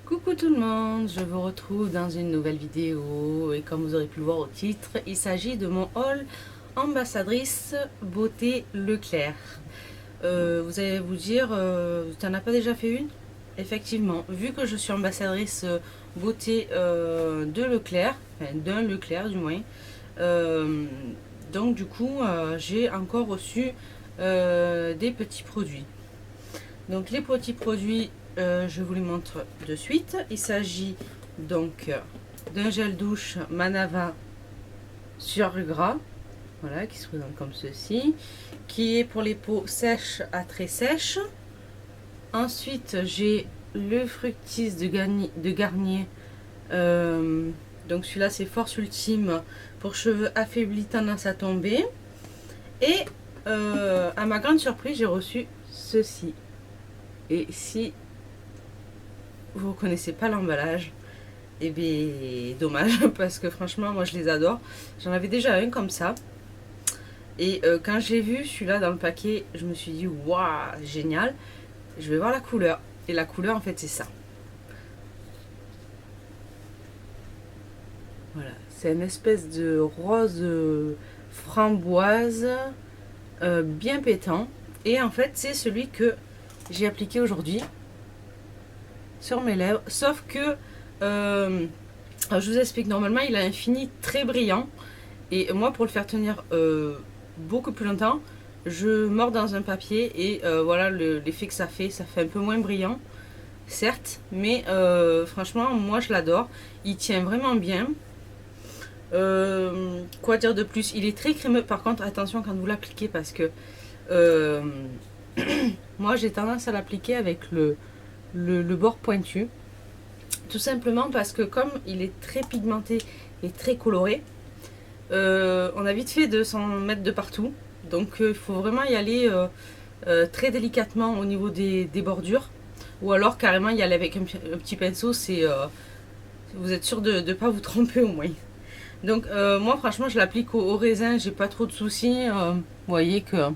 Coucou tout le monde, je vous retrouve dans une nouvelle vidéo et comme vous aurez pu le voir au titre, il s'agit de mon haul ambassadrice beauté Leclerc. Vous allez vous dire, tu n'en as pas déjà fait une? Effectivement, vu que je suis ambassadrice beauté de Leclerc, enfin d'un Leclerc du moins, euh, donc du coup j'ai encore reçu des petits produits. Donc les petits produits, je vous les montre de suite. Il s'agit donc d'un gel douche Manava sur gras, voilà, qui se présente comme ceci, qui est pour les peaux sèches à très sèches. Ensuite, j'ai le Fructis de Garnier. Donc celui-là, c'est Force Ultime pour cheveux affaiblis tendance à tomber. Et à ma grande surprise, j'ai reçu ceci. Et si vous ne connaissez pas l'emballage, et bien dommage parce que franchement moi je les adore. J'en avais déjà un comme ça. Et quand j'ai vu celui-là dans le paquet, je me suis dit waouh, génial. Je vais voir la couleur. Et la couleur en fait c'est ça. Voilà, c'est une espèce de rose framboise bien pétant. Et en fait c'est celui que j'ai appliqué aujourd'hui sur mes lèvres. Sauf que alors je vous explique, normalement il a un fini très brillant. Et moi pour le faire tenir beaucoup plus longtemps, je mords dans un papier et voilà l'effet que ça fait un peu moins brillant, certes, mais franchement moi je l'adore, il tient vraiment bien. Quoi dire de plus, il est très crémeux, par contre attention quand vous l'appliquez parce que euh, moi j'ai tendance à l'appliquer avec le bord pointu, tout simplement parce que comme il est très pigmenté et très coloré, on a vite fait de s'en mettre de partout. Donc il faut vraiment y aller très délicatement au niveau des bordures. Ou alors carrément y aller avec un petit pinceau, vous êtes sûr de ne pas vous tromper au moins. Donc moi franchement je l'applique au raisin, j'ai pas trop de soucis. Vous voyez que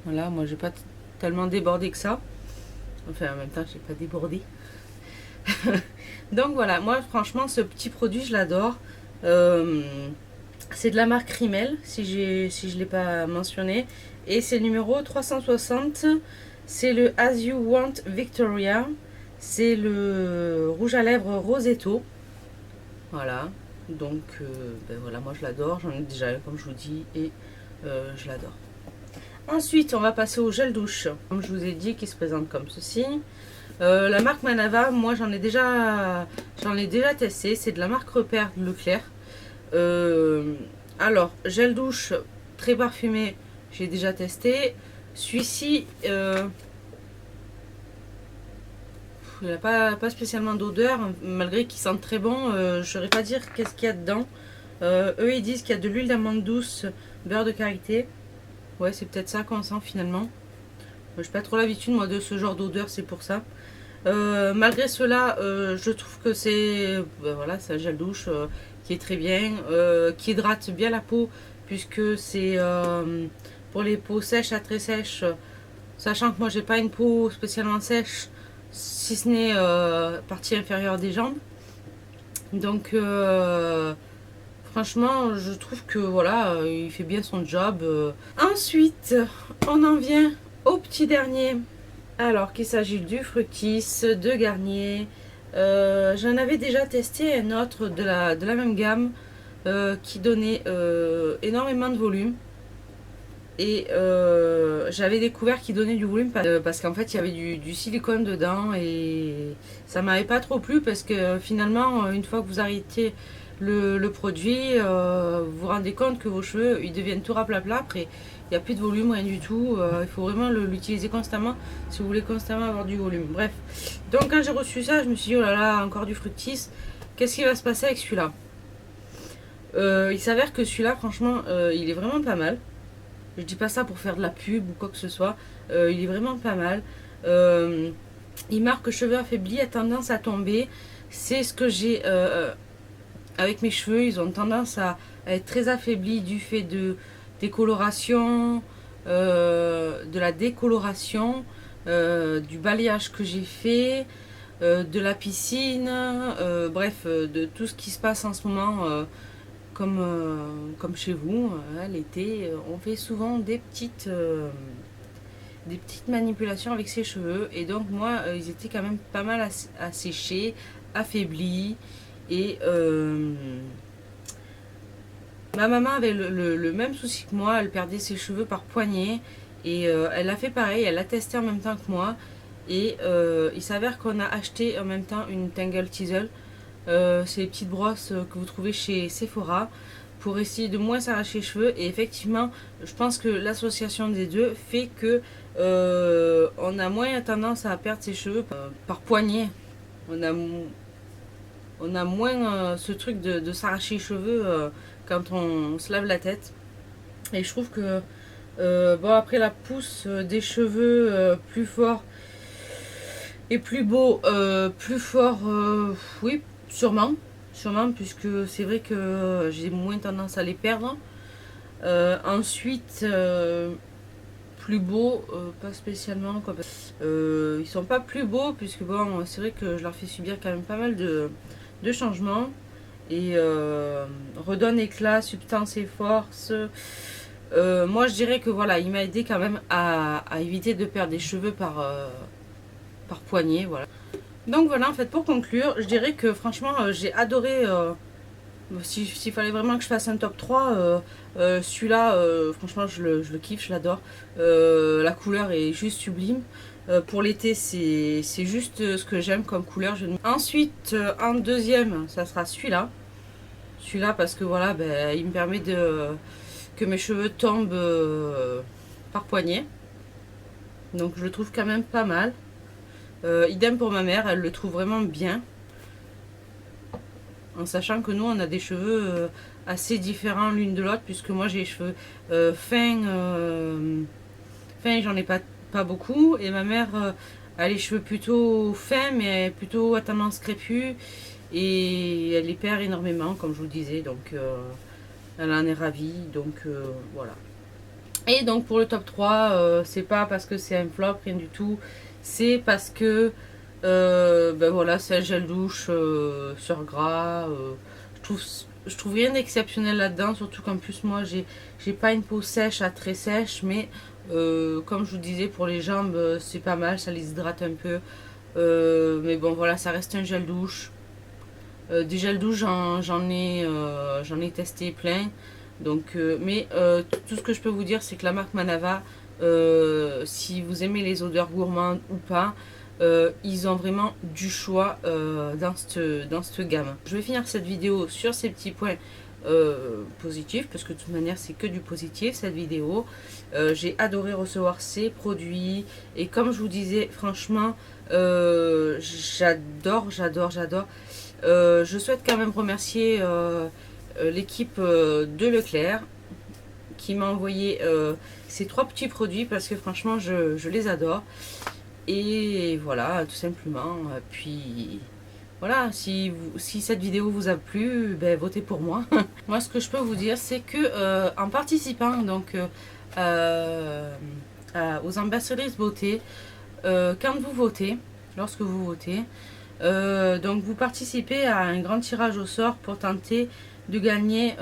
voilà, moi j'ai pas tellement débordé que ça. Enfin en même temps j'ai pas débordé. Donc voilà, moi franchement ce petit produit je l'adore. C'est de la marque Rimmel, si je ne l'ai pas mentionné. Et c'est le numéro 360. C'est le As You Want Victoria. C'est le rouge à lèvres Rosetto. Voilà. Donc, ben voilà, moi je l'adore. J'en ai déjà eu, comme je vous dis, et je l'adore. Ensuite, on va passer au gel douche. Comme je vous ai dit, qui se présente comme ceci. La marque Manava, moi j'en ai déjà testé. C'est de la marque Repère de Leclerc. Euh, alors, gel douche très parfumé, j'ai déjà testé. Celui-ci, il n'a pas spécialement d'odeur, malgré qu'il sente très bon. Je ne saurais pas dire qu'est-ce qu'il y a dedans. Eux, ils disent qu'il y a de l'huile d'amande douce, beurre de karité. Ouais, c'est peut-être ça qu'on sent finalement. Je n'ai pas trop l'habitude, moi, de ce genre d'odeur, c'est pour ça. Malgré cela, je trouve que voilà, c'est un gel douche qui est très bien, qui hydrate bien la peau, puisque c'est pour les peaux sèches à très sèches, sachant que moi j'ai pas une peau spécialement sèche, si ce n'est partie inférieure des jambes. Donc franchement, je trouve que voilà, il fait bien son job. Ensuite, on en vient au petit dernier. Alors qu'il s'agit du Fructis, de Garnier. J'en avais déjà testé un autre de la même gamme qui donnait énormément de volume. Et j'avais découvert qu'il donnait du volume parce qu'en fait il y avait du silicone dedans et ça m'avait pas trop plu parce que finalement une fois que vous arrêtez le produit, vous vous rendez compte que vos cheveux ils deviennent tout raplapla. Après il n'y a plus de volume, rien du tout. Il faut vraiment l'utiliser constamment si vous voulez constamment avoir du volume. Bref, donc quand j'ai reçu ça, je me suis dit oh là là, encore du Fructis, qu'est-ce qui va se passer avec celui-là? Il s'avère que celui-là franchement il est vraiment pas mal. Je dis pas ça pour faire de la pub ou quoi que ce soit. Il est vraiment pas mal. Il marque cheveux affaiblis a tendance à tomber. C'est ce que j'ai avec mes cheveux. Ils ont tendance à être très affaiblis du fait de décoloration, de la décoloration, du balayage que j'ai fait. de la piscine, bref, de tout ce qui se passe en ce moment, comme chez vous, l'été, on fait souvent des petites manipulations avec ses cheveux. Et donc moi, ils étaient quand même pas mal à sécher, affaiblis. Et ma maman avait le même souci que moi, elle perdait ses cheveux par poignée. Et elle a fait pareil, elle a testé en même temps que moi. Et il s'avère qu'on a acheté en même temps une Tangle Teasel. C'est les petites brosses que vous trouvez chez Sephora pour essayer de moins s'arracher les cheveux. Et effectivement, je pense que l'association des deux fait que on a moins tendance à perdre ses cheveux par poignée. On a, on a moins ce truc de s'arracher les cheveux quand on se lave la tête. Et je trouve que bon, après la pousse des cheveux plus forts et plus beaux, plus forts, oui, sûrement. Sûrement, puisque c'est vrai que j'ai moins tendance à les perdre. Ensuite, plus beaux, pas spécialement. Quoi. Ils sont pas plus beaux, puisque bon, c'est vrai que je leur fais subir quand même pas mal de changements. Et redonne éclat, substance et force. Moi je dirais que voilà, il m'a aidé quand même à éviter de perdre des cheveux par poignée. Voilà. Donc voilà, en fait, pour conclure, je dirais que franchement, j'ai adoré. S'il fallait vraiment que je fasse un top 3, celui-là, franchement, je le kiffe, je l'adore. La couleur est juste sublime. Pour l'été, c'est juste ce que j'aime comme couleur. Ensuite, en deuxième, ça sera celui-là. Celui-là, parce que voilà, ben, il me permet que mes cheveux tombent par poignée. Donc, je le trouve quand même pas mal. Idem pour ma mère, elle le trouve vraiment bien. En sachant que nous, on a des cheveux assez différents l'une de l'autre, puisque moi, j'ai les cheveux fins, j'en ai pas beaucoup. Et ma mère a les cheveux plutôt fins, mais plutôt à tendance crépue. Et elle les perd énormément, comme je vous disais. Donc, elle en est ravie. Donc, voilà. Et donc, pour le top 3, c'est pas parce que c'est un flop, rien du tout. C'est parce que ben voilà, c'est un gel douche sur gras. Je trouve rien d'exceptionnel là-dedans, surtout qu'en plus moi j'ai pas une peau sèche à très sèche, mais comme je vous disais pour les jambes c'est pas mal, ça les hydrate un peu. Mais bon voilà, ça reste un gel douche. Des gels douche j'en ai testé plein. Donc, mais tout ce que je peux vous dire c'est que la marque Manava, si vous aimez les odeurs gourmandes ou pas, ils ont vraiment du choix dans cette gamme. Je vais finir cette vidéo sur ces petits points positifs, parce que de toute manière c'est que du positif cette vidéo. J'ai adoré recevoir ces produits et comme je vous disais, franchement j'adore. Je souhaite quand même remercier l'équipe de Leclerc qui m'a envoyé ces 3 petits produits parce que franchement je les adore. Et voilà, tout simplement. Puis voilà, si cette vidéo vous a plu, ben, votez pour moi. Moi, ce que je peux vous dire, c'est que en participant donc aux ambassadrices beauté, quand vous votez, lorsque vous votez, donc vous participez à un grand tirage au sort pour tenter de gagner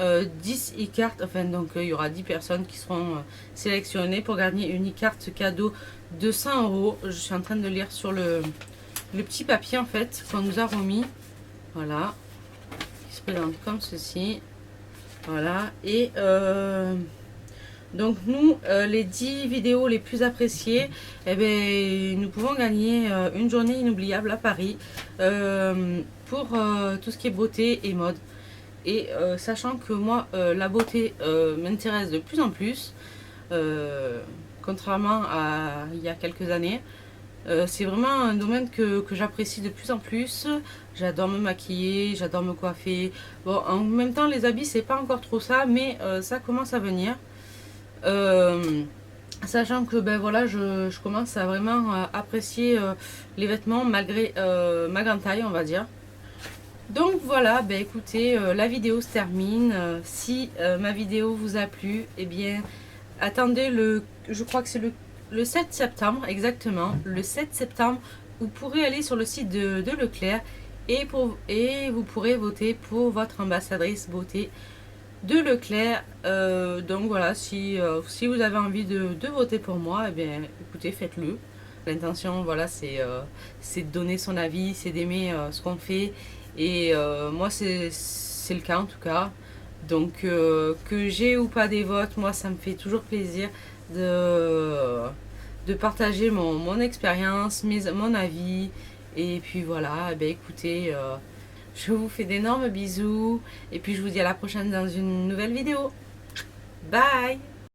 10 e-cartes. Enfin, donc il y aura 10 personnes qui seront sélectionnées pour gagner une e-carte cadeau de 100 €. Je suis en train de lire sur le petit papier en fait qu'on nous a remis. Voilà, qui se présente comme ceci. Voilà, et donc nous, les 10 vidéos les plus appréciées, eh ben, nous pouvons gagner une journée inoubliable à Paris pour tout ce qui est beauté et mode. Et sachant que moi, la beauté m'intéresse de plus en plus, contrairement à il y a quelques années. C'est vraiment un domaine que j'apprécie de plus en plus. J'adore me maquiller, j'adore me coiffer. Bon, en même temps, les habits, c'est pas encore trop ça, mais ça commence à venir. Sachant que ben voilà, je commence à vraiment apprécier les vêtements malgré ma grande taille, on va dire. Donc voilà, ben écoutez, la vidéo se termine. Si ma vidéo vous a plu, eh bien attendez je crois que c'est le 7 septembre, exactement, le 7 septembre vous pourrez aller sur le site de Leclerc et vous pourrez voter pour votre ambassadrice beauté de Leclerc. Donc voilà, si vous avez envie de voter pour moi, eh bien écoutez, faites-le. L'intention, voilà, c'est de donner son avis, c'est d'aimer ce qu'on fait. Et moi, c'est le cas en tout cas. Donc que j'ai ou pas des votes, moi, ça me fait toujours plaisir de partager mon expérience, mon avis. Et puis voilà, eh bien, écoutez, je vous fais d'énormes bisous. Et puis je vous dis à la prochaine dans une nouvelle vidéo. Bye!